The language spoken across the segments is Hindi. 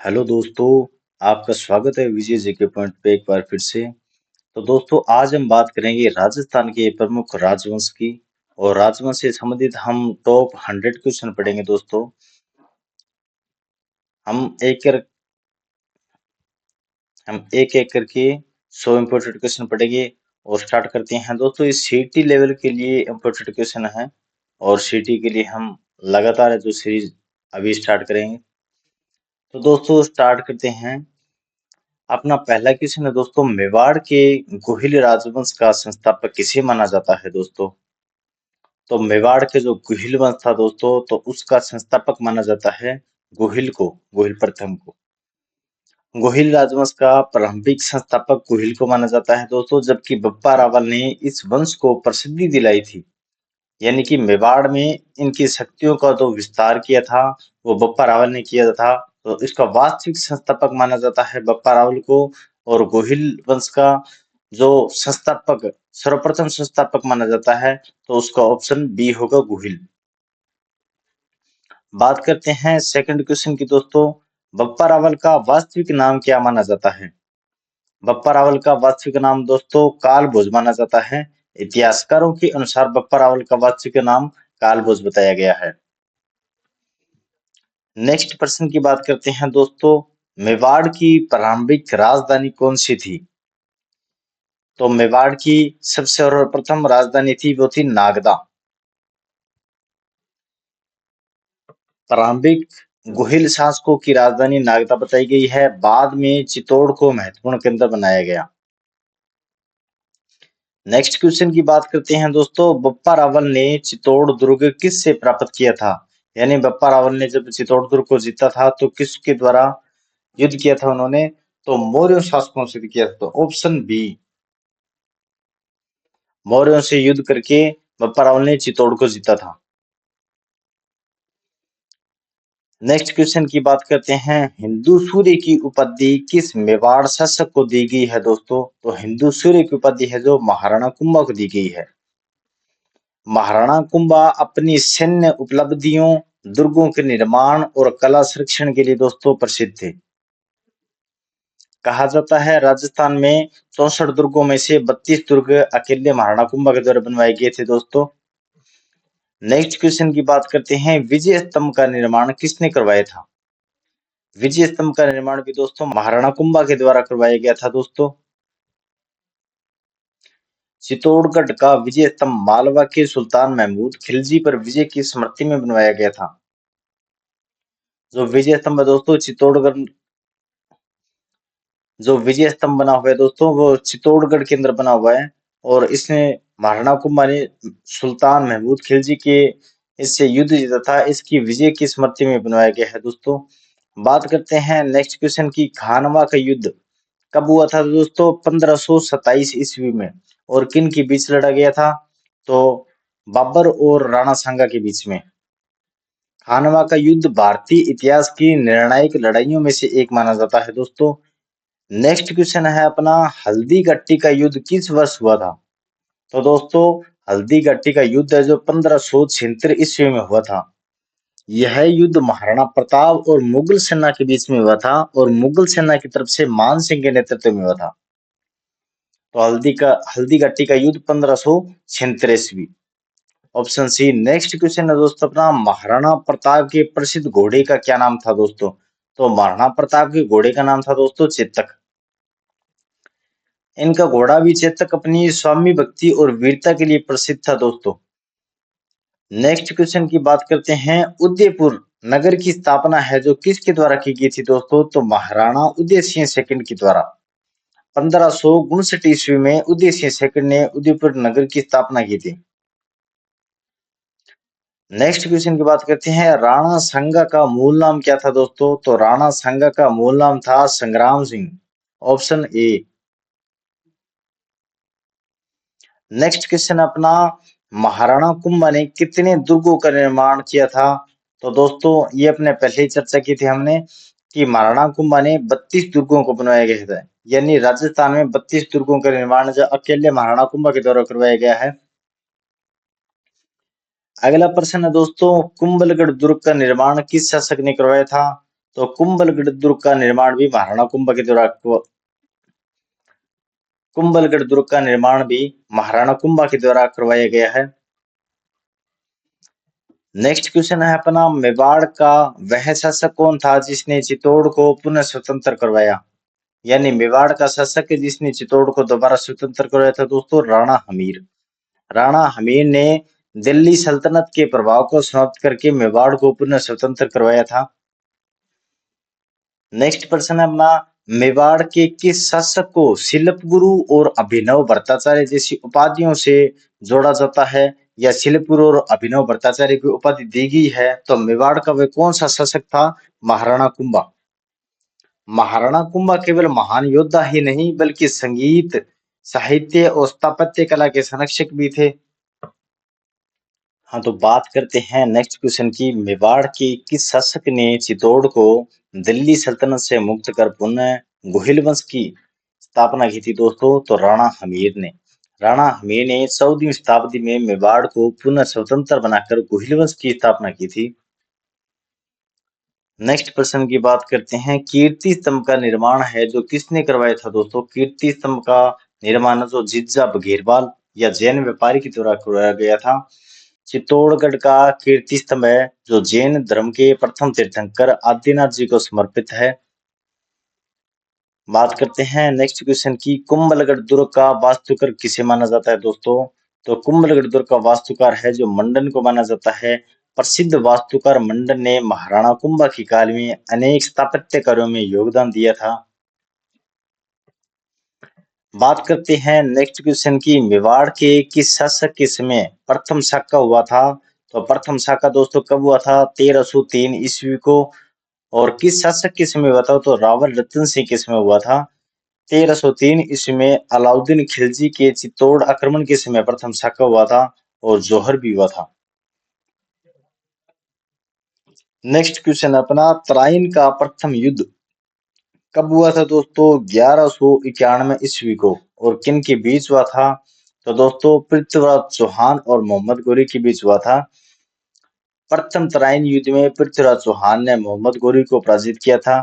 हेलो दोस्तों, आपका स्वागत है विजय जी के पॉइंट पे एक बार फिर से। तो दोस्तों आज हम बात करेंगे राजस्थान के प्रमुख राजवंश की। और राजवंश से संबंधित हम टॉप 100 क्वेश्चन पढ़ेंगे दोस्तों। हम एक कर हम एक एक करके 100 इम्पोर्टेंट क्वेश्चन पढ़ेंगे। और स्टार्ट करते हैं दोस्तों। इस सीटी लेवल के लिए इम्पोर्टेंट क्वेश्चन है। और सीटी के लिए हम लगातार जो सीरीज अभी स्टार्ट करेंगे। तो दोस्तों स्टार्ट करते हैं। अपना पहला क्वेश्चन है दोस्तों, मेवाड़ के गोहिल राजवंश का संस्थापक किसे माना जाता है दोस्तों? तो मेवाड़ के जो गोहिल वंश था दोस्तों, तो उसका संस्थापक माना जाता है गोहिल प्रथम को। गोहिल राजवंश का प्रारंभिक संस्थापक गोहिल को माना जाता है दोस्तों, जबकि बप्पा रावल ने इस वंश को प्रसिद्धि दिलाई थी। यानी कि मेवाड़ में इनकी शक्तियों का जो विस्तार किया था, वो बप्पा रावल ने किया था। तो इसका वास्तविक संस्थापक माना जाता है बप्पा रावल को। और गोहिल वंश का जो संस्थापक सर्वप्रथम संस्थापक माना जाता है, तो उसका ऑप्शन बी होगा गोहिल। बात करते हैं सेकंड क्वेश्चन की दोस्तों। बप्पा रावल का वास्तविक नाम क्या माना जाता है? बप्पा रावल का वास्तविक नाम दोस्तों कालभोज माना जाता है। इतिहासकारों के अनुसार बप्पा रावल का वास्तविक नाम कालभोज बताया गया है। नेक्स्ट प्रश्न की बात करते हैं दोस्तों। मेवाड़ की प्रारंभिक राजधानी कौन सी थी? तो मेवाड़ की सबसे सर्वप्रथम राजधानी थी, वो थी नागदा। प्रारंभिक गोहिल शासकों की राजधानी नागदा बताई गई है। बाद में चित्तौड़ को महत्वपूर्ण केंद्र बनाया गया। नेक्स्ट क्वेश्चन की बात करते हैं दोस्तों। बप्पा रावल ने चित्तौड़ दुर्ग किससे प्राप्त किया था? यानी बप्पा रावल ने जब चित्तौड़ दुर्ग को जीता था, तो किसके द्वारा युद्ध किया था उन्होंने? तो मौर्य शासकों से किया था। तो ऑप्शन बी, मौर्यों से युद्ध करके बप्पा रावल ने चित्तौड़ को जीता था। नेक्स्ट क्वेश्चन की बात करते हैं। हिंदू सूर्य की उपाधि किस मेवाड़ शासक को दी गई है दोस्तों? तो हिंदू सूर्य की उपाधि है जो महाराणा कुंभा को दी गई है। महाराणा कुंभा अपनी सैन्य उपलब्धियों, दुर्गों के निर्माण और कला संरक्षण के लिए दोस्तों प्रसिद्ध थे। कहा जाता है राजस्थान में 64 दुर्गों में से 32 दुर्ग अकेले महाराणा कुंभा के द्वारा बनवाए गए थे दोस्तों। नेक्स्ट क्वेश्चन की बात करते हैं। विजय स्तंभ का निर्माण किसने करवाया था? विजय स्तंभ का निर्माण भी दोस्तों महाराणा कुंभा के द्वारा करवाया गया था दोस्तों। चित्तौड़गढ़ का विजय स्तंभ मालवा के सुल्तान महमूद खिलजी पर विजय की स्मृति में बनवाया गया था। जो विजय स्तंभ है दोस्तों चित्तौड़गढ़, जो विजय स्तंभ बना हुआ है दोस्तों, वो चित्तौड़गढ़ के अंदर बना हुआ है। और इसने महाराणा कुंभा ने सुल्तान महमूद खिलजी के इससे युद्ध जीता था, इसकी विजय की स्मृति में बनवाया गया है दोस्तों। बात करते हैं नेक्स्ट क्वेश्चन की। खानवा का युद्ध कब हुआ था दोस्तों? 1527 ईस्वी में। और किन के बीच लड़ा गया था? तो बाबर और राणा सांगा के बीच में। खानवा का युद्ध भारतीय इतिहास की निर्णायक लड़ाइयों में से एक माना जाता है दोस्तों। नेक्स्ट क्वेश्चन है अपना, हल्दी घाटी का युद्ध किस वर्ष हुआ था? तो दोस्तों हल्दी घाटी का युद्ध है जो 1576 ईस्वी में हुआ था। यह युद्ध महाराणा प्रताप और मुगल सेना के बीच में हुआ था। और मुगल सेना की तरफ से मान सिंह के नेतृत्व में हुआ था। तो हल्दी घाटी का युद्ध 1576 ईस्वी। Option C. नेक्स्ट क्वेश्चन है दोस्तों अपना, महाराणा प्रताप के प्रसिद्ध घोड़े का क्या नाम था दोस्तों? तो महाराणा प्रताप के घोड़े का नाम था दोस्तों चेतक। इनका घोड़ा भी चेतक अपनी स्वामी भक्ति और वीरता के लिए प्रसिद्ध था दोस्तों। नेक्स्ट क्वेश्चन की बात करते हैं। उदयपुर नगर की स्थापना है जो किसके द्वारा की गई थी दोस्तों? तो महाराणा उदय सिंह सेकंड के द्वारा। 1559 ईस्वी में उदय सिंह सेकंड ने उदयपुर नगर की स्थापना की थी। नेक्स्ट क्वेश्चन की बात करते हैं। राणा सांगा का मूल नाम क्या था दोस्तों? तो राणा सांगा का मूल नाम था संग्राम Singh. Option A. Next question अपना, महाराणा कुंभा ने कितने दुर्गों का निर्माण किया था? तो दोस्तों ये अपने पहले ही चर्चा की थी हमने कि महाराणा कुंभा ने 32 दुर्गों को बनवाया गया था। यानी राजस्थान में 32 दुर्गों का निर्माण जो अकेले महाराणा कुंभा के द्वारा करवाया गया है। अगला प्रश्न है दोस्तों, कुंभलगढ़ दुर्ग का निर्माण किस शासक ने करवाया था? तो कुंभलगढ़ दुर्ग का निर्माण भी महाराणा कुंभलगढ़ दुर्ग का निर्माण भी महाराणा कुंभा के द्वारा करवाया गया है। नेक्स्ट क्वेश्चन है अपना, मेवाड़ का वह शासक कौन था जिसने चित्तौड़ को पुनः स्वतंत्र करवाया? यानी मेवाड़ का शासक जिसने चित्तौड़ को दोबारा स्वतंत्र करवाया था दोस्तों, राणा हमीर। राणा हमीर ने दिल्ली सल्तनत के प्रभाव को समाप्त करके मेवाड़ को पुनः स्वतंत्र करवाया था। नेक्स्ट प्रश्न है अपना, मेवाड़ के किस शासक को शिल्प गुरु और अभिनव भट्टाचार्य जैसी उपाधियों से जोड़ा जाता है, या शिल्प गुरु और अभिनव भट्टाचार्य की उपाधि दी गई है? तो मेवाड़ का वह कौन सा शासक था? महाराणा कुंभा। महाराणा कुंभा केवल महान योद्धा ही नहीं बल्कि संगीत, साहित्य और स्थापत्य कला के संरक्षक भी थे। हाँ, तो बात करते हैं नेक्स्ट क्वेश्चन की, मेवाड़ के किस शासक ने चित्तौड़ को दिल्ली सल्तनत से मुक्त कर पुनः गोहिल वंश की स्थापना की थी दोस्तों? तो राणा हमीर ने। राणा हमीर ने 14वीं शताब्दी में मेवाड़ को पुनः स्वतंत्र बनाकर गोहिल वंश की स्थापना की थी। नेक्स्ट प्रश्न की बात करते हैं, कीर्ति स्तंभ का निर्माण है जो किसने करवाया था दोस्तों? कीर्ति स्तंभ का निर्माण जो जिज्जा बघेरवाल या जैन व्यापारी के द्वारा करवाया गया था। चित्तौड़गढ़ का कीर्ति स्तंभ है जो जैन धर्म के प्रथम तीर्थंकर आदिनाथ जी को समर्पित है। बात करते हैं नेक्स्ट क्वेश्चन की, कुंभलगढ़ दुर्ग का वास्तुकार किसे माना जाता है दोस्तों? तो कुंभलगढ़ दुर्ग का वास्तुकार है जो मंडन को माना जाता है। प्रसिद्ध वास्तुकार मंडन ने महाराणा कुंभा की काल में अनेक स्थापत्य कार्यों में योगदान दिया था। बात करते हैं नेक्स्ट क्वेश्चन की, मेवाड़ के किस शासक के समय प्रथम शाका हुआ था? तो प्रथम शाका दोस्तों कब हुआ था? 1303 ईस्वी को। और किस शासक के समय हुआ था? तो रावल रतन सिंह के समय हुआ था। 1303 ईस्वी में अलाउद्दीन खिलजी के चित्तौड़ आक्रमण के समय प्रथम शाका हुआ था और जौहर भी हुआ था। नेक्स्ट क्वेश्चन अपना, तराइन का प्रथम युद्ध कब हुआ था दोस्तों? 1191 ईस्वी को। और किन के बीच हुआ था? तो दोस्तों पृथ्वीराज चौहान और मोहम्मद गोरी के बीच हुआ था। प्रथम तराइन युद्ध में पृथ्वीराज चौहान ने मोहम्मद गोरी को पराजित किया था।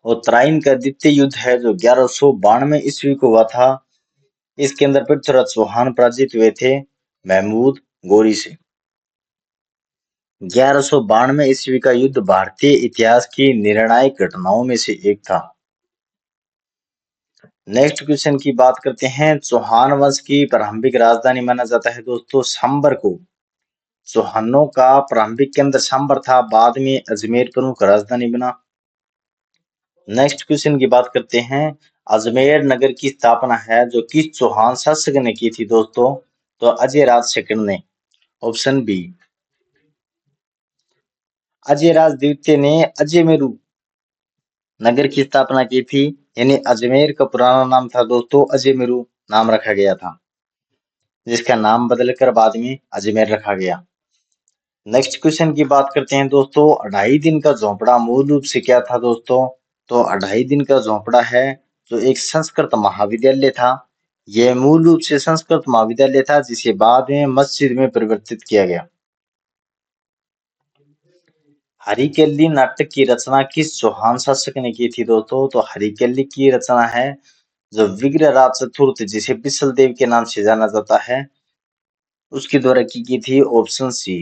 और तराइन का द्वितीय युद्ध है जो 1192 ईस्वी को हुआ था। इसके अंदर पृथ्वीराज चौहान पराजित हुए थे महमूद गोरी से। 1192 ईस्वी का युद्ध भारतीय इतिहास की निर्णायक घटनाओं में से एक था। नेक्स्ट क्वेश्चन की बात करते हैं, चौहान वंश की प्रारंभिक राजधानी माना जाता है दोस्तों सांबर को। चौहानों का प्रारंभिक केंद्र सांबर था, बाद में अजमेर प्रमुख राजधानी बना। नेक्स्ट क्वेश्चन की बात करते हैं, अजमेर नगर की स्थापना है जो किस चौहान शासक ने की थी दोस्तों? तो अजय राज सेकंड ने। Option B. अजय राज द्वितीय ने अजयमेरु नगर की स्थापना की थी। यानी अजमेर का पुराना नाम था दोस्तों अजयमेरु नाम रखा गया था, जिसका नाम बदलकर बाद में अजमेर रखा गया। नेक्स्ट क्वेश्चन की बात करते हैं दोस्तों, 2.5 दिन का झोंपड़ा मूल रूप से क्या था दोस्तों? तो 2.5 दिन का झोंपड़ा है जो एक संस्कृत महाविद्यालय था। यह मूल रूप से संस्कृत महाविद्यालय था जिसे बाद में मस्जिद में परिवर्तित किया गया। हरिकेली नाटक की रचना किस चौहान शासक ने की थी दोस्तों? तो हरिकेली की रचना है जो विग्रहराज चतुर्थ जिसे बिसल देव के नाम से जाना जाता है उसके द्वारा की थी। Option C.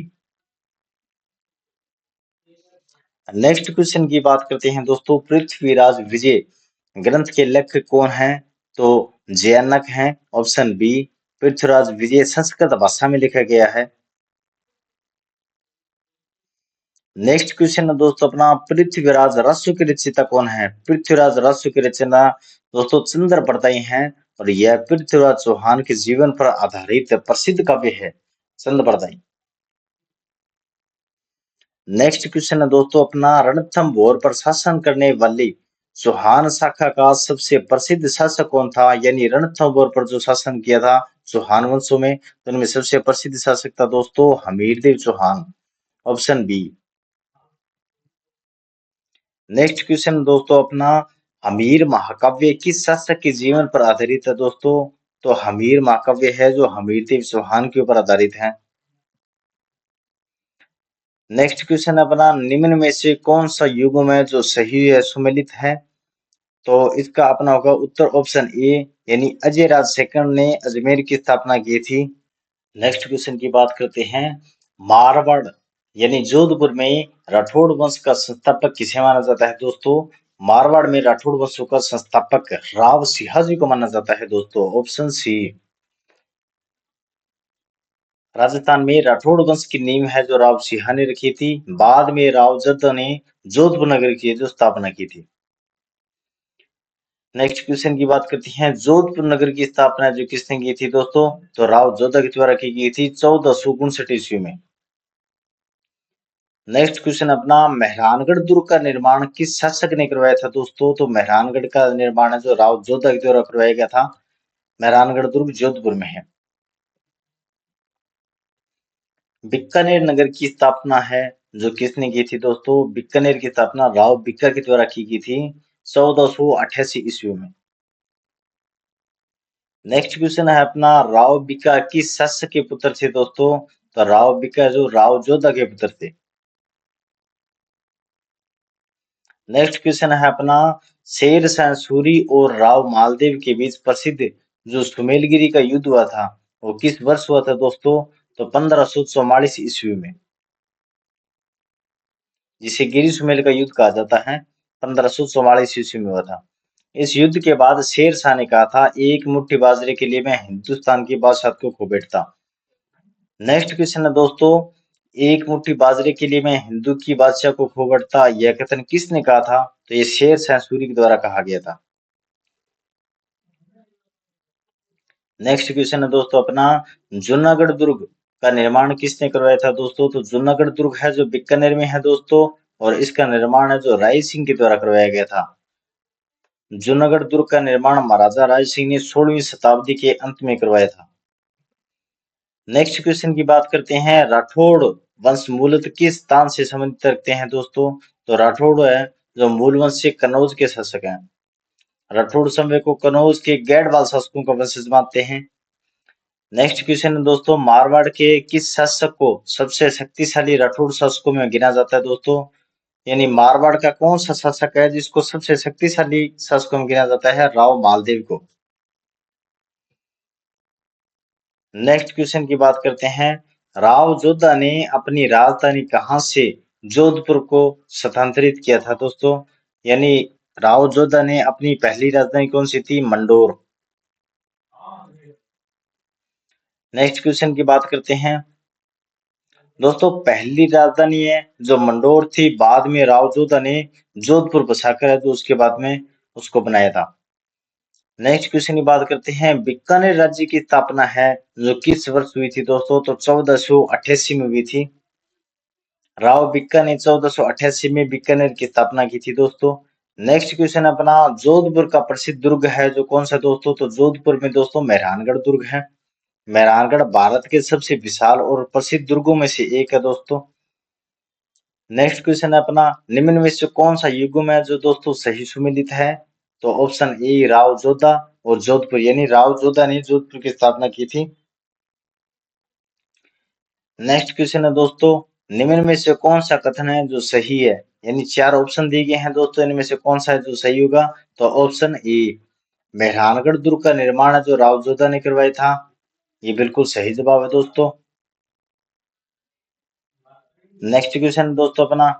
नेक्स्ट क्वेश्चन की बात करते हैं दोस्तों, पृथ्वीराज विजय ग्रंथ के लेखक कौन है? तो जयानक हैं। Option B. पृथ्वीराज विजय संस्कृत भाषा में लिखा गया है। नेक्स्ट क्वेश्चन है दोस्तों अपना, पृथ्वीराज रस्व की रचयिता कौन है? पृथ्वीराज रस्व की रचना दोस्तों चंद्र बरदाई हैं और यह पृथ्वीराज चौहान के जीवन पर आधारित प्रसिद्ध काव्य है चंद्र बरदाई। नेक्स्ट क्वेश्चन है दोस्तों अपना, रणथंभौर पर शासन करने वाली चौहान शाखा का सबसे प्रसिद्ध शासक कौन था? यानी रणथंभौर पर जो शासन किया था चौहान वंशों में, तो उनमें सबसे प्रसिद्ध शासक था दोस्तों Hamirdev Chauhan. Option B. Next question दोस्तों अपना, हमीर महाकाव्य किस शासक के जीवन पर आधारित है दोस्तों? तो हमीर महाकाव्य है जो हमीरदेव चौहान के ऊपर आधारित है। नेक्स्ट क्वेश्चन अपना, निम्न में से कौन सा युग्म है जो सही है सुमेलित है? तो इसका अपना होगा उत्तर ऑप्शन ए, यानी अजय राज सेकंड ने अजमेर की स्थापना की थी। नेक्स्ट क्वेश्चन की बात करते हैं, मारवाड़ यानी जोधपुर में राठौड़ वंश का संस्थापक किसे माना जाता है दोस्तों? मारवाड़ में राठौड़ वंश का संस्थापक राव सिंहाजी को माना जाता है दोस्तों, ऑप्शन सी। राजस्थान में राठौड़ वंश की नींव है जो राव सिंहा ने रखी थी। बाद में राव जद्दा ने जोधपुर नगर की जो स्थापना की थी। नेक्स्ट क्वेश्चन की बात करते हैं, जोधपुर नगर की स्थापना जो किसने की थी दोस्तों? तो राव जोधा के द्वारा की गई थी 1459 ईस्वी में। नेक्स्ट क्वेश्चन अपना, मेहरानगढ़ दुर्ग का निर्माण किस शासक ने करवाया था दोस्तों? तो मेहरानगढ़ का निर्माण है जो राव जोधा के द्वारा करवाया गया था। मेहरानगढ़ दुर्ग जोधपुर में है। बीकानेर नगर की स्थापना है जो किसने की थी दोस्तों? बीकानेर की स्थापना राव बीका के द्वारा की गई थी 1488 ईस्वी में। नेक्स्ट क्वेश्चन है अपना, राव बीका किस शासक के पुत्र थे दोस्तों? तो राव बीका जो राव जोधा के पुत्र थे। नेक्स्ट क्वेश्चन है अपना, शेर शाह सूरी और राव मालदेव के बीच प्रसिद्ध जो सुमेलगिरी का युद्ध हुआ था वो किस वर्ष हुआ था दोस्तों? तो 1544 ईस्वी में, जिसे गिरी सुमेल का युद्ध कहा जाता है, 1544 ईस्वी में हुआ था। इस युद्ध के बाद शेर शाह ने कहा था, एक मुट्ठी बाजरे के लिए मैं हिंदुस्तान की बादशाह को खो बैठता। नेक्स्ट क्वेश्चन है दोस्तों, एक मुट्ठी बाजरे के लिए मैं हिंदू की बादशाह को खो बैठता, यह कथन किसने कहा था? तो ये शेर शाह सूरी के द्वारा कहा गया था। नेक्स्ट क्वेश्चन है दोस्तों अपना, जूनागढ़ दुर्ग का निर्माण किसने करवाया था दोस्तों? तो जूनागढ़ दुर्ग है जो बीकानेर में है दोस्तों, और इसका निर्माण है जो राय सिंह के द्वारा करवाया गया था। जूनागढ़ दुर्ग का निर्माण महाराजा राय सिंह ने 16वीं शताब्दी के अंत में करवाया था। नेक्स्ट क्वेश्चन की बात करते हैं, राठौड़ वंश मूलतः किस स्थान से संबंधित रखते हैं दोस्तों? तो राठौड़ है जो मूल वंश से कन्नौज के शासक हैं। राठौड़ समय को कन्नौज के गैडवाल शासकों का वंशज मानते हैं। नेक्स्ट क्वेश्चन है दोस्तों, मारवाड़ के किस शासक को सबसे शक्तिशाली राठौड़ शासकों में गिना जाता है दोस्तों? यानी मारवाड़ का कौन सा शासक है जिसको सबसे शक्तिशाली शासकों में गिना जाता है? राव मालदेव को। नेक्स्ट क्वेश्चन की बात करते हैं, राव जोधा ने अपनी राजधानी कहां से जोधपुर को स्थानांतरित किया था दोस्तों? यानी राव जोधा ने अपनी पहली राजधानी कौन सी थी? मंडोर। नेक्स्ट क्वेश्चन की बात करते हैं दोस्तों, पहली राजधानी है जो मंडोर थी, बाद में राव जोधा ने जोधपुर बसाकर है जो उसके बाद में उसको बनाया था। नेक्स्ट क्वेश्चन की बात करते हैं, बीकानेर राज्य की स्थापना है जो किस वर्ष हुई थी दोस्तों? तो 1488 में हुई थी। राव बीका ने 1488 में बीकानेर की स्थापना की थी दोस्तों। नेक्स्ट क्वेश्चन अपना, जोधपुर का प्रसिद्ध दुर्ग है जो कौन सा दोस्तों? तो जोधपुर में दोस्तों मेहरानगढ़ दुर्ग है। मेहरानगढ़ भारत के सबसे विशाल और प्रसिद्ध दुर्गों में से एक है दोस्तों। नेक्स्ट क्वेश्चन है अपना, निम्न में से कौन सा युग्म है जो दोस्तों सही सुमेलित है? तो ऑप्शन ए राव जोधा और जोधपुर, यानी राव जोधा ने जोधपुर की स्थापना की थी। नेक्स्ट क्वेश्चन है दोस्तों, निम्न में से कौन सा कथन है जो सही है? यानी चार ऑप्शन दिए गए हैं दोस्तों, इनमें से कौन सा है जो सही होगा? तो ऑप्शन ए, मेहरानगढ़ दुर्ग का निर्माण है जो राव जोधा ने करवाया था, ये बिल्कुल सही जवाब है दोस्तों। नेक्स्ट क्वेश्चन दोस्तों अपना,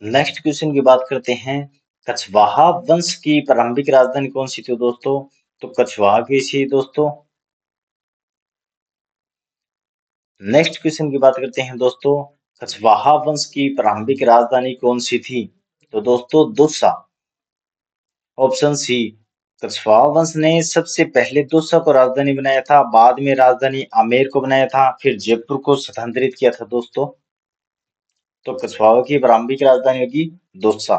नेक्स्ट क्वेश्चन की बात करते हैं, कछवाहा वंश की प्रारंभिक राजधानी कौन सी थी दोस्तों? तो कछवाहा की थी दोस्तों। नेक्स्ट क्वेश्चन की बात करते हैं दोस्तों, कछवाहा वंश की प्रारंभिक राजधानी कौन सी थी? तो दोस्तों दुसा, ऑप्शन सी, कछवाहा वंश ने सबसे पहले दोसा को राजधानी बनाया था, बाद में राजधानी आमेर को बनाया था, फिर जयपुर को स्थानांतरित किया था दोस्तों। तो कछवाहा की प्रारंभिक राजधानी होगी दोसा।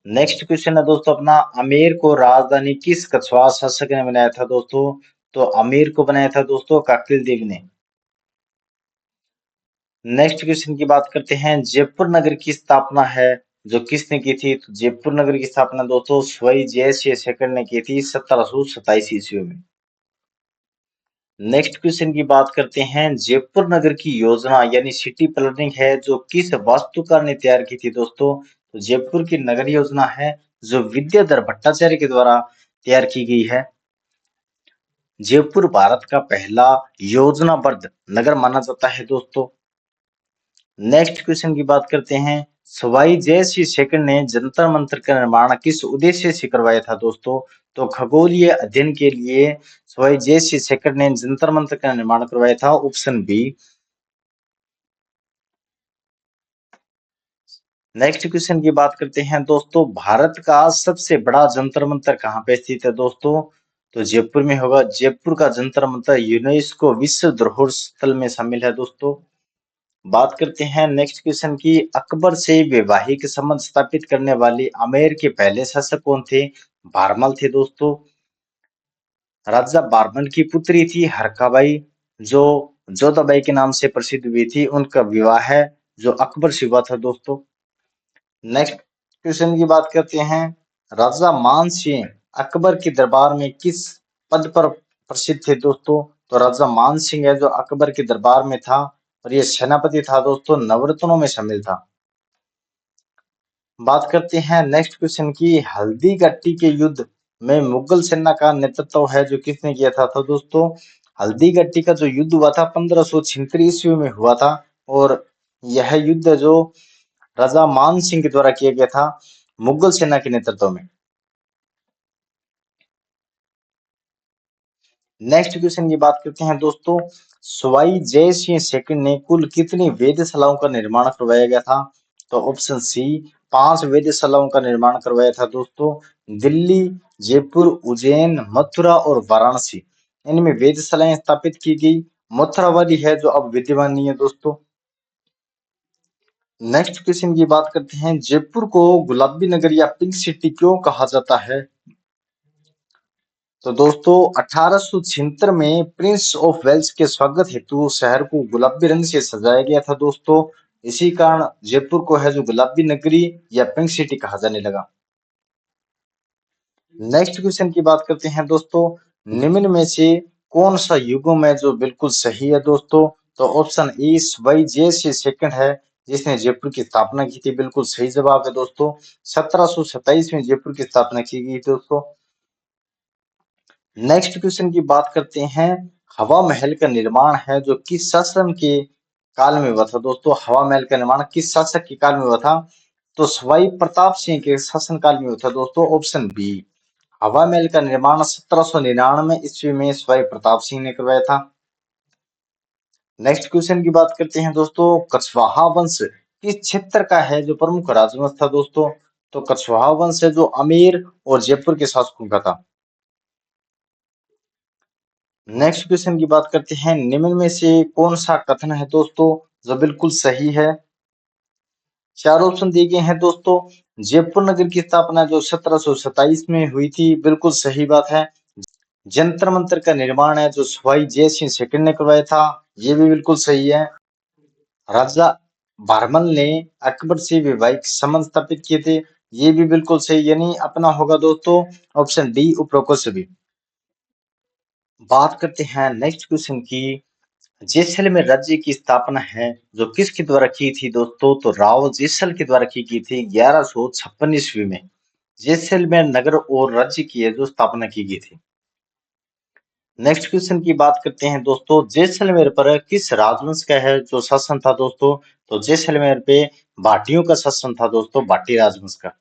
नेक्स्ट क्वेश्चन है दोस्तों अपना, आमेर को राजधानी किस कछवाहा शासक ने बनाया था दोस्तों? तो आमेर को बनाया था दोस्तों काकिल देव ने। नेक्स्ट क्वेश्चन की बात करते हैं, जयपुर नगर की स्थापना है जो किसने की थी? तो जयपुर नगर की स्थापना दोस्तों स्वाई जयसिंह सेकंड ने की थी 1727 ईस्वी में। नेक्स्ट क्वेश्चन की बात करते हैं, जयपुर नगर की योजना यानी सिटी प्लानिंग है जो किस वास्तुकार ने तैयार की थी दोस्तों? तो जयपुर की नगर योजना है जो विद्याधर भट्टाचार्य के द्वारा तैयार की गई है। जयपुर भारत का पहला योजनाबद्ध नगर माना जाता है दोस्तों। नेक्स्ट क्वेश्चन की बात करते हैं, सवाई जय सिंह सेकंड ने जंतर मंतर का निर्माण किस उद्देश्य से करवाया था दोस्तों? तो खगोलीय अध्ययन के लिए सवाई जय सिंह सेकंड ने जंतर मंतर का निर्माण करवाया था, ऑप्शन बी। नेक्स्ट क्वेश्चन की बात करते हैं दोस्तों, भारत का सबसे बड़ा जंतर मंतर कहाँ पे स्थित है दोस्तों? तो जयपुर में होगा। जयपुर का जंतर मंतर यूनेस्को विश्व धरोहर स्थल में शामिल है दोस्तों। बात करते हैं नेक्स्ट क्वेश्चन की, अकबर से वैवाहिक संबंध स्थापित करने वाले आमेर के पहले शासक कौन थे? बारमल थे दोस्तों। राजा बारमल की पुत्री थी हरकाबाई जो जोधाबाई के नाम से प्रसिद्ध हुई थी, उनका विवाह है जो अकबर से हुआ था दोस्तों। नेक्स्ट क्वेश्चन की बात करते हैं, राजा मान सिंह अकबर के दरबार में किस पद पर प्रसिद्ध थे दोस्तों? तो राजा मान सिंह है जो अकबर के दरबार में था और ये सेनापति था दोस्तों, नवरत्नों में शामिल था। बात करते हैं नेक्स्ट क्वेश्चन की, हल्दी घाटी के युद्ध में मुगल सेना का नेतृत्व है जो किसने किया था दोस्तों? हल्दी घाटी का जो युद्ध हुआ था 1576 ईस्वी में हुआ था और यह युद्ध जो राजा मान सिंह के द्वारा किया गया था मुगल सेना के नेतृत्व में। नेक्स्ट क्वेश्चन की बात करते हैं दोस्तों, सवाई जय सिंह सेकंड ने कुल कितनी वेधशालाओं का निर्माण करवाया गया था? तो ऑप्शन सी 5 वेधशालाओं का निर्माण करवाया था दोस्तों। दिल्ली, जयपुर, उज्जैन, मथुरा और वाराणसी इनमें वेधशालाएं स्थापित की गई। मथुरा वाली है जो अब विद्यमान नहीं है दोस्तों। नेक्स्ट क्वेश्चन की बात करते हैं, जयपुर को गुलाबी नगर या पिंक सिटी क्यों कहा जाता है? तो दोस्तों 1876 में प्रिंस ऑफ वेल्स के स्वागत हेतु शहर को गुलाबी रंग से सजाया गया था दोस्तों। इसी कारण जयपुर को है जो गुलाबी नगरी या पिंक सिटी कहा जाने लगा। नेक्स्ट क्वेश्चन की बात करते हैं दोस्तों, निम्न में से कौन सा युग्म है जो बिल्कुल सही है दोस्तों? तो ऑप्शन ए वाई जे से सेकंड है जिसने जयपुर की स्थापना की थी, बिल्कुल सही जवाब है दोस्तों। 1727 में जयपुर की स्थापना की गई दोस्तों। नेक्स्ट क्वेश्चन की बात करते हैं, हवा महल का निर्माण है जो किस शासन के काल में हुआ था दोस्तों? हवा महल का निर्माण किस शासक के काल में हुआ था? तो सवाई प्रताप सिंह के शासन काल में हुआ था दोस्तों, ऑप्शन बी। हवा महल का निर्माण 1799 ईस्वी में सवाई प्रताप सिंह ने करवाया था। नेक्स्ट क्वेश्चन की बात करते हैं दोस्तों, कछवाहा वंश किस क्षेत्र का है जो प्रमुख राजवंश था दोस्तों? तो कछवाहा वंश है जो अमेर और जयपुर के शासकों का था। नेक्स्ट क्वेश्चन की बात करते हैं, निम्न में से कौन सा कथन है दोस्तों जो बिल्कुल सही है? चार ऑप्शन दिए गए हैं दोस्तों। जयपुर नगर की स्थापना जो 1727 में हुई थी, बिल्कुल सही बात है। जंतर मंतर का निर्माण है जो सवाई जय सिंह सेकंड ने करवाया था, ये भी बिल्कुल सही है। राजा बर्मन ने अकबर से वैवाहिक संबंध स्थापित किए थे, ये भी बिल्कुल सही, यानी अपना होगा दोस्तों ऑप्शन डी उपरोक्त सभी। बात करते हैं नेक्स्ट क्वेश्चन की, जैसलमेर राज्य की स्थापना है जो किसके द्वारा की थी दोस्तों? तो राव जैसल के द्वारा की गई थी 1156 ईस्वी में। जैसलमेर नगर और राज्य की है जो स्थापना की गई थी। नेक्स्ट क्वेश्चन की बात करते हैं दोस्तों, जैसलमेर पर किस राजवंश का है जो शासन था दोस्तों? तो जैसलमेर पे भाटियों का शासन था दोस्तों, भाटी राजवंश का,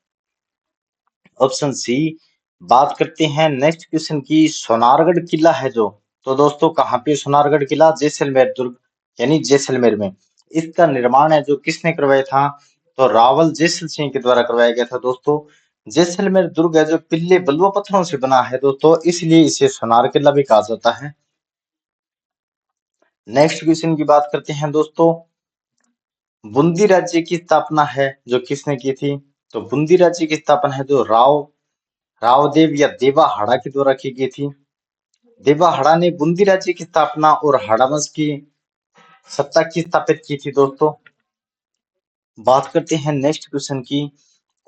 ऑप्शन सी। बात करते हैं नेक्स्ट क्वेश्चन की, सोनारगढ़ किला है जो, तो दोस्तों कहाँ पे सोनारगढ़ किला? जैसलमेर दुर्ग यानी जैसलमेर में। इसका निर्माण है जो किसने करवाया था? तो रावल जैसल सिंह के द्वारा करवाया गया था दोस्तों। जैसलमेर दुर्ग है जो पिल्ले बलुआ पत्थरों से बना है दोस्तों, इसलिए इसे सोनार किला भी कहा जाता है। नेक्स्ट क्वेश्चन की बात करते हैं दोस्तों, बूंदी राज्य की स्थापना है जो किसने की थी? तो बूंदी राज्य की स्थापना है जो रावदेव या देवा हाड़ा के द्वारा की गई थी। देवा हाड़ा ने बूंदी राज्य की स्थापना और हाड़ा वंश की सत्ता की स्थापित की थी दोस्तों। बात करते हैं नेक्स्ट क्वेश्चन की,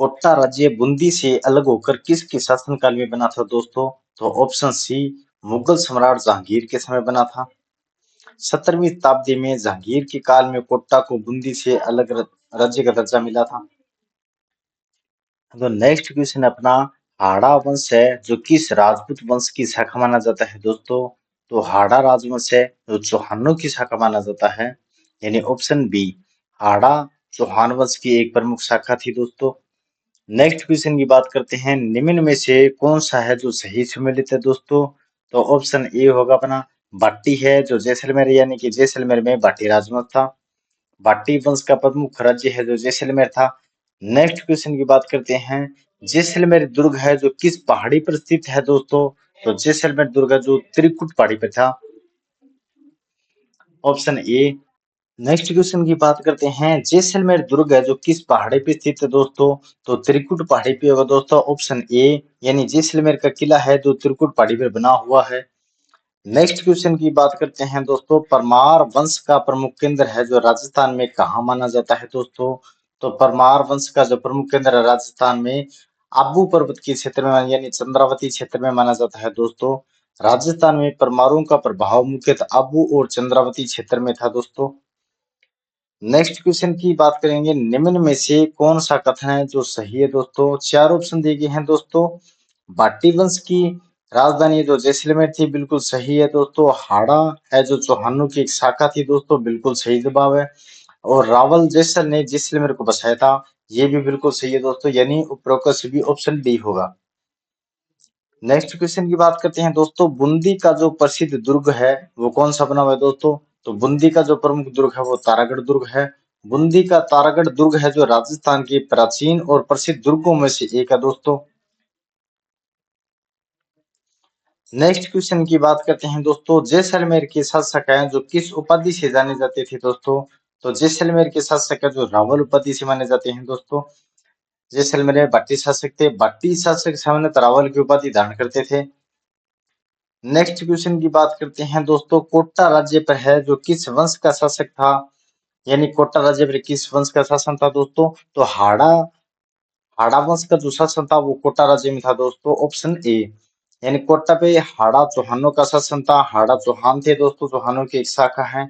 कोटा राज्य बूंदी से अलग होकर किसके शासनकाल में बना था दोस्तों? तो ऑप्शन सी, मुगल सम्राट जहांगीर के समय बना था। 17वीं शताब्दी में जहांगीर के काल में कोटा को बूंदी से अलग राज्य का दर्जा मिला था। तो नेक्स्ट क्वेश्चन अपना, हाड़ा वंश है जो किस राजपूत वंश की शाखा माना जाता है दोस्तों? तो हाड़ा राजवंश है जो चौहानों की शाखा माना जाता है, यानी ऑप्शन बी, हाड़ा चौहान वंश की एक प्रमुख शाखा थी दोस्तों। नेक्स्ट क्वेश्चन की बात करते हैं, निम्न में से कौन सा है जो सही सुमेलित है दोस्तों? तो ऑप्शन ए होगा अपना बाटी है जो जैसलमेर यानी कि जैसलमेर में बाटी राजवंश था। बाटी वंश का प्रमुख राज्य है जो जैसलमेर था। नेक्स्ट क्वेश्चन की बात करते हैं, जैसलमेर दुर्ग है जो किस पहाड़ी पर स्थित है दोस्तों? तो जैसलमेर दुर्ग है जो त्रिकुट पहाड़ी पर था, ऑप्शन ए। नेक्स्ट क्वेश्चन की बात करते हैं, जैसलमेर दुर्ग है जो किस पहाड़ी पे स्थित है दोस्तों? तो त्रिकुट पहाड़ी पे होगा दोस्तों, ऑप्शन ए, यानी जैसलमेर का किला है जो त्रिकुट पहाड़ी पर बना हुआ है। नेक्स्ट क्वेश्चन की बात करते हैं दोस्तों, परमार वंश का प्रमुख केंद्र है जो राजस्थान में कहाँ माना जाता है दोस्तों? तो परमार वंश का जो प्रमुख केंद्र है राजस्थान में आबू पर्वत के क्षेत्र में यानी चंद्रावती क्षेत्र में माना जाता है दोस्तों। राजस्थान में परमारों का प्रभाव मुख्यतः आबू और चंद्रावती क्षेत्र में था दोस्तों। नेक्स्ट क्वेश्चन की बात करेंगे, निम्न में से कौन सा कथन है जो सही है दोस्तों? चार ऑप्शन दिए गए हैं दोस्तों। बाटी वंश की राजधानी जो जैसलमेर थी, बिल्कुल सही है दोस्तों। हाड़ा है जो चौहानों की एक शाखा थी दोस्तों, बिल्कुल सही जवाब है। और रावल जैसर ने जैसलमेर को बसाया था, ये भी बिल्कुल सही है दोस्तों, यानी उपरोक्त सभी ऑप्शन डी होगा। नेक्स्ट क्वेश्चन की बात करते हैं दोस्तों, बूंदी का जो प्रसिद्ध दुर्ग है वो कौन सा बना हुआ है दोस्तों? तो बूंदी का जो प्रमुख दुर्ग है वो तारागढ़ दुर्ग है। बूंदी का तारागढ़ दुर्ग है जो राजस्थान के प्राचीन और प्रसिद्ध दुर्गों में से एक है दोस्तों। नेक्स्ट क्वेश्चन की बात करते हैं दोस्तों, जैसलमेर के शासक हैं जो किस उपाधि से जाने जाते थे दोस्तों? तो जैसलमेर के शासक है जो रावल उपाधि से माने जाते हैं दोस्तों। जैसलमेर में भट्टी शासक थे, भट्टी शासक सामान्य रावल की उपाधि धारण करते थे। नेक्स्ट क्वेश्चन की बात करते हैं दोस्तों, कोटा राज्य पर है जो किस वंश का शासक था? यानी कोटा राज्य पर किस वंश का शासन था दोस्तों? तो हाड़ा वंश का जो शासन था वो कोटा राज्य में था दोस्तों, ऑप्शन ए। यानी कोटा पे हाड़ा चौहानों का शासन था, हाड़ा चौहान थे दोस्तों, चौहानों की एक शाखा है।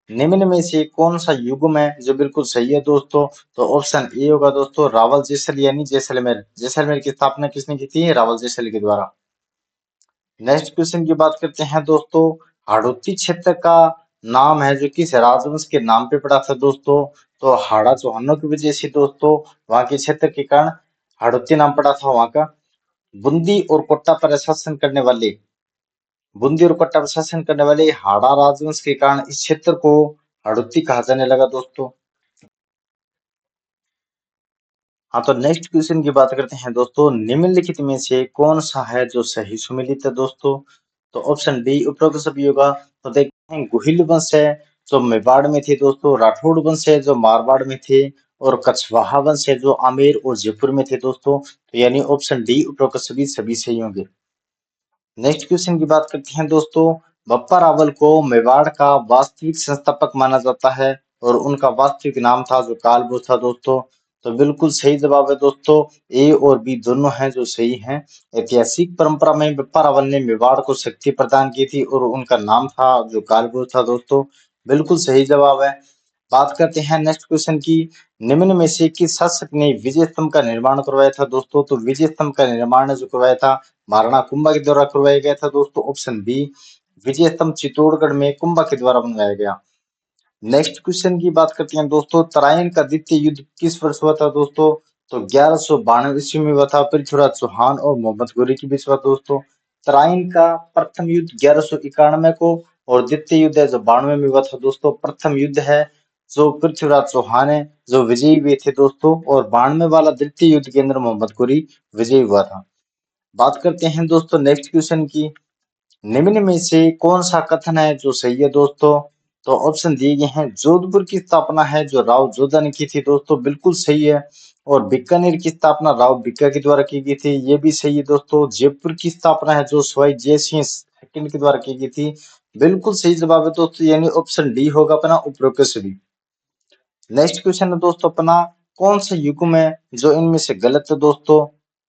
निम्न में से कौन सा युग्म है जो बिल्कुल सही है दोस्तों? तो ऑप्शन ए होगा दोस्तों, रावल जैसल यानी जैसलमेर। जैसलमेर की स्थापना किसने की थी? रावल जैसल के द्वारा। नेक्स्ट क्वेश्चन की बात करते हैं दोस्तों, हाड़ौती क्षेत्र का नाम है जो किस राजवंश के नाम पे पड़ा था दोस्तों? तो हाड़ा चौहानों की वजह से दोस्तों, वहां के क्षेत्र के कारण हाड़ौती नाम पड़ा था वहां का। बूंदी और कोटा पर शासन करने वाले बूंदी और कोटा पर शासन करने वाले हाड़ा राजवंश के कारण इस क्षेत्र को हाड़ौती कहा जाने लगा दोस्तों। हाँ, तो नेक्स्ट क्वेश्चन की बात करते हैं दोस्तों, निम्नलिखित में से कौन सा है जो सही सुमेलित है दोस्तों? तो ऑप्शन डी उपरोक्त सभी होगा। तो देखते हैं, गुहिल वंश है जो मेवाड़ में थे दोस्तों, राठौड़ वंश है जो मारवाड़ में थे, और कछवाहा वंश है जो आमेर और जयपुर में थे दोस्तों। तो यानी ऑप्शन डी उपरोक्त सभी सभी सही होंगे। नेक्स्ट क्वेश्चन की बात करते हैं दोस्तों, बप्पा रावल को मेवाड़ का वास्तविक संस्थापक माना जाता है और उनका वास्तविक नाम था जो कालभूष था दोस्तों। तो बिल्कुल सही जवाब है दोस्तों, ए और बी दोनों हैं जो सही हैं। ऐतिहासिक परंपरा में बप्पा रावल ने मेवाड़ को शक्ति प्रदान की थी और उनका नाम था जो कालभूष था दोस्तों, बिल्कुल सही जवाब है। बात करते हैं नेक्स्ट क्वेश्चन की, निम्न में से किस शासक ने विजय स्तंभ का निर्माण करवाया था दोस्तों? तो विजय स्तंभ का निर्माण जो करवाया था महाराणा कुंभा के द्वारा करवाया गया था दोस्तों, ऑप्शन बी। विजय स्तंभ चित्तौड़गढ़ में कुंभा के द्वारा बनवाया गया। नेक्स्ट क्वेश्चन की बात करते हैं दोस्तों, तराइन का द्वितीय युद्ध किस वर्ष हुआ था दोस्तों? तो 1192 ईस्वी में हुआ था, पृथ्वीराज चौहान और मोहम्मद गोरी के बीच हुआ दोस्तों। तराइन का प्रथम युद्ध 1191 को और द्वितीय युद्ध है जो 92 में हुआ था दोस्तों। प्रथम युद्ध है जो पृथ्वीराज चौहान है, जो विजयी हुए थे दोस्तों, और 92 वाला द्वितीय युद्ध के अंदर मोहम्मद गोरी विजयी हुआ था। बात करते हैं दोस्तों नेक्स्ट क्वेश्चन की। निम्न में से कौन सा कथन है जो सही है दोस्तों? तो ऑप्शन दिए गए हैं, जोधपुर की स्थापना है जो राव जोधा ने की थी दोस्तों, बिल्कुल सही है। और बीकानेर की स्थापना राव भिक्का के द्वारा की गई थी, ये भी सही है दोस्तों। जयपुर की स्थापना है जो सवाई जय सिंह सेकंड के द्वारा की गई थी, बिल्कुल सही जवाब है दोस्तों, यानी ऑप्शन डी होगा अपना उपरोक्त सभी। नेक्स्ट क्वेश्चन है दोस्तों अपना, कौन सा युग्म है जो इनमें से गलत है दोस्तों?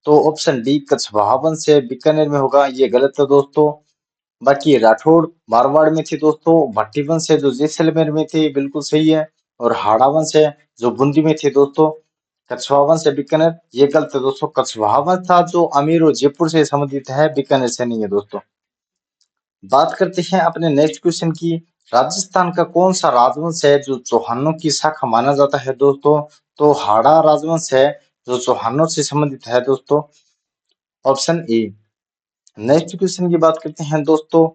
तो ऑप्शन डी कछवाहा वंश है बीकानेर में होगा, ये गलत है दोस्तों। बाकी राठौड़ मारवाड़ में थे दोस्तों, भट्टी वंश है जो जैसलमेर में थे, बिल्कुल सही है। और हाड़ा वंश है जो बूंदी में थे दोस्तों। कछवाहा वंश है बीकानेर, ये गलत है दोस्तों। कछवाहा वंश था जो अमीर और जयपुर से संबंधित है, बीकानेर से नहीं है दोस्तों। बात करते हैं अपने नेक्स्ट क्वेश्चन की। राजस्थान का कौन सा राजवंश है जो चौहानों की शाखा माना जाता है दोस्तों? तो हाड़ा राजवंश है जो चौहानों से संबंधित है दोस्तों, ऑप्शन ए। नेक्स्ट क्वेश्चन की बात करते हैं दोस्तों,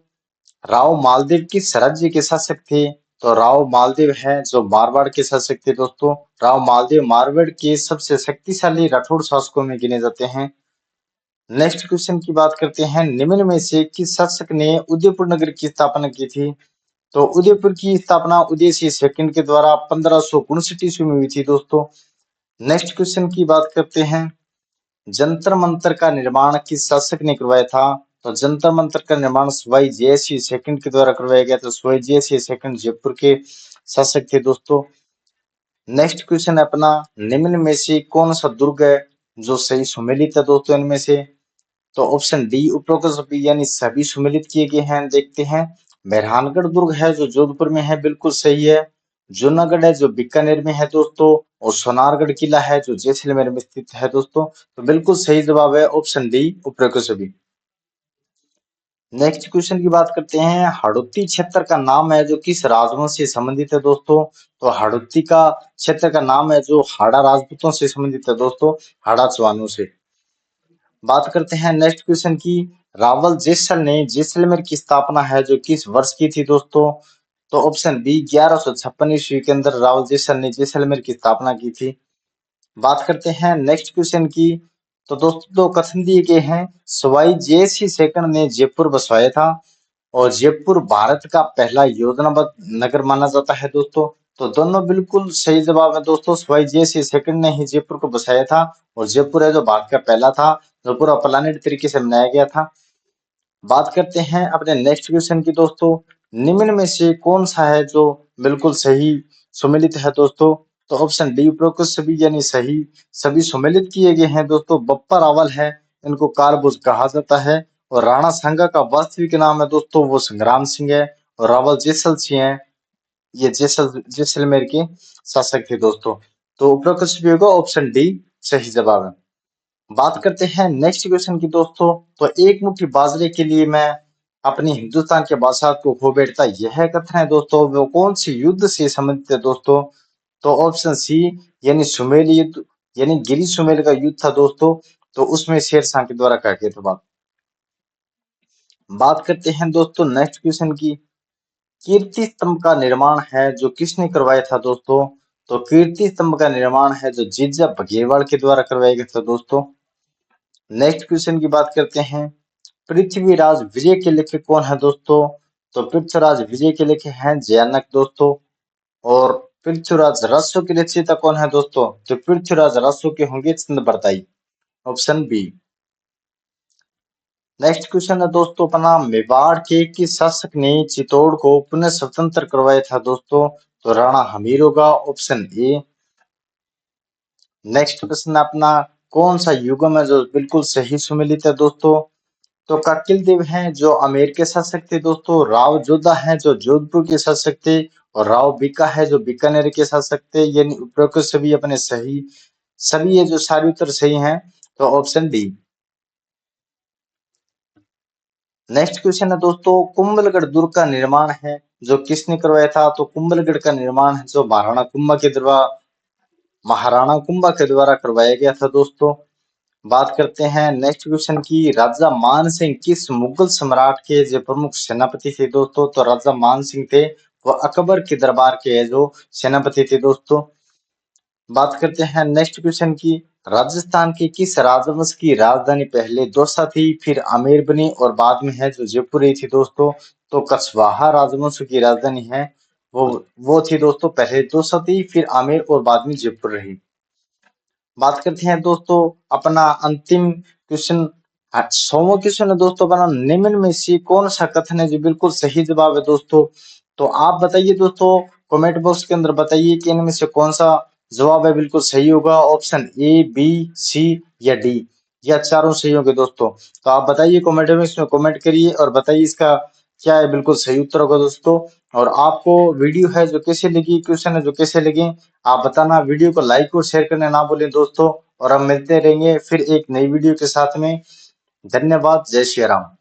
राव मालदेव किस राज्य के शासक थे? तो राव मालदेव है जो मारवाड़ के शासक थे दोस्तों। राव मालदेव मारवाड़ के सबसे शक्तिशाली राठौड़ शासकों में गिने जाते हैं। नेक्स्ट क्वेश्चन की बात करते हैं, निम्न में से किस शासक ने उदयपुर नगर की स्थापना की थी? तो उदयपुर की स्थापना उदय सिंह सेकंड के द्वारा 1559 ईस्वी में हुई थी दोस्तों। नेक्स्ट क्वेश्चन की बात करते हैं, जंतर मंतर का निर्माण किस शासक ने करवाया था? तो जंतर मंतर का निर्माण सवाई जय सिंह सेकंड के द्वारा करवाया गया था। सवाई जय सिंह सेकंड जयपुर के शासक थे दोस्तों। नेक्स्ट क्वेश्चन है अपना, निम्न में से कौन सा दुर्ग है जो सही सुमेलित है दोस्तों इनमें से? तो ऑप्शन डी उपरोक्त सभी यानी सभी सुमेलित किए गए हैं, देखते हैं। मेहरानगढ़ दुर्ग है जो जोधपुर में है, बिल्कुल सही है। जूनागढ़ है जो बीकानेर में है दोस्तों, और सोनारगढ़ किला है जो जैसलमेर में स्थित है दोस्तों। तो बिल्कुल सही जवाब है ऑप्शन डी उपरोक्त सभी। नेक्स्ट क्वेश्चन की बात करते हैं, हड़ौती क्षेत्र का नाम है जो किस राजवंश से संबंधित है दोस्तों? तो हड़ौती का क्षेत्र का नाम है जो हाड़ा राजपूतों से संबंधित है दोस्तों, हाड़ा चौहानों से। बात करते हैं नेक्स्ट क्वेश्चन की, रावल जैसल ने जैसलमेर की स्थापना है जो किस वर्ष की थी दोस्तों? तो ऑप्शन बी 1156 ईस्वी के अंदर रावल जैसल ने जैसलमेर की स्थापना की थी। बात करते हैं नेक्स्ट क्वेश्चन की। तो दोस्तों दो कथन दिए गए हैं, सवाई जय सिंह सेकंड ने जयपुर बसवाया था, और जयपुर भारत का पहला योजनाबद्ध नगर माना जाता है दोस्तों। तो दोनों बिल्कुल सही जवाब है दोस्तों, सवाई जय सिंह सेकंड ने ही जयपुर को बसाया था, और जयपुर है जो भारत का पहला था, जो पूरा प्लानिट तरीके से बनाया गया था। बात करते हैं अपने नेक्स्ट क्वेश्चन की दोस्तों, निम्न में से कौन सा है जो बिल्कुल सही सुमेलित है दोस्तों? तो ऑप्शन डी उपरोक्त सभी यानी सही सभी सुमेलित किए गए हैं दोस्तों। बप्पा रावल है, इनको कालभुज कहा जाता है। और राणा सांगा का वास्तविक नाम है दोस्तों वो संग्राम सिंह है, और रावल जैसल सिंह है, ये जैसलमेर के शासक थे दोस्तों। तो उपरोक्त सभी होगा ऑप्शन डी सही जवाब है। बात करते हैं नेक्स्ट क्वेश्चन की दोस्तों, तो एक मुट्ठी बाजरे के लिए मैं अपनी हिंदुस्तान के बादशाह को खो बैठता, यह कथन है दोस्तों वो कौन सी युद्ध से संबंधित है दोस्तों? तो ऑप्शन सी यानी सुमेल युद्ध, यानी गिरी सुमेल का युद्ध था दोस्तों, तो उसमें शेर शाह के द्वारा कहा गया था। बात करते हैं दोस्तों नेक्स्ट क्वेश्चन की, कीर्ति स्तंभ का निर्माण है जो किसने करवाया था दोस्तों? तो कीर्ति स्तंभ का निर्माण है जो जीजा बघेलवाड़ के द्वारा करवाया गया था दोस्तों। नेक्स्ट क्वेश्चन की बात करते हैं, पृथ्वीराज विजय के लेखक कौन है दोस्तों? तो पृथ्वीराज विजय के लेखक हैं जयानक दोस्तों। और पृथ्वीराज रसो के रचयिता कौन है दोस्तों? तो पृथ्वीराज रसो के होंगे Chand Bardai, option B. Next question है दोस्तों अपना, मेवाड़ के किस शासक ने चित्तौड़ को पुनः स्वतंत्र करवाया था दोस्तों? तो राणा हमीर होगा, ऑप्शन ए। नेक्स्ट प्रश्न अपना, कौन सा युगम है जो बिल्कुल सही सुमेलित है दोस्तों? तो कपिल देव हैं जो अमेर के शासक थे दोस्तों, राव जोधा हैं जो जोधपुर के शासक थे, और राव बीका है जो बीकानेर के शासक थे, यानी उपरोक्त सभी अपने सही सभी ये जो सारे उत्तर सही हैं, तो ऑप्शन डी। नेक्स्ट क्वेश्चन है दोस्तों, कुंभलगढ़ दुर्ग का निर्माण है जो किसने करवाया था? तो कुंभलगढ़ का निर्माण है जो महाराणा कुंभा के द्वारा करवाया गया था दोस्तों। बात करते हैं नेक्स्ट क्वेश्चन की, राजा मान सिंह किस मुगल सम्राट के जो प्रमुख सेनापति थे दोस्तों? तो राजा मान सिंह थे वह अकबर के दरबार के जो सेनापति थे दोस्तों। बात करते हैं नेक्स्ट क्वेश्चन की। राजस्थान के किस राजवंश की राजधानी पहले दौसा थी, फिर आमेर बनी और बाद में है जो जयपुर रही थी दोस्तों? तो कछवाहा राजवंश की राजधानी है वो थी दोस्तों, पहले दौसा थी, फिर आमेर और बाद में जयपुर रही। बात करते हैं दोस्तों अपना अंतिम क्वेश्चन। 100वां क्वेश्चन है दोस्तों अपना, निम्न में से कौन सा कथन है जो बिल्कुल सही जवाब है दोस्तों? तो आप बताइए दोस्तों, कमेंट बॉक्स के अंदर बताइए कि इनमें से कौन सा जवाब है बिल्कुल सही होगा। ऑप्शन ए, बी, सी या डी, या चारों सही होंगे दोस्तों। तो आप बताइए कमेंट में, इसमें कमेंट करिए और बताइए इसका क्या है बिल्कुल सही उत्तर होगा दोस्तों। और आपको वीडियो है जो कैसे लगी, क्वेश्चन है जो कैसे लगे, आप बताना। वीडियो को लाइक और शेयर करना ना भूलें दोस्तों, और हम मिलते रहेंगे फिर एक नई वीडियो के साथ में। धन्यवाद। जय श्री राम।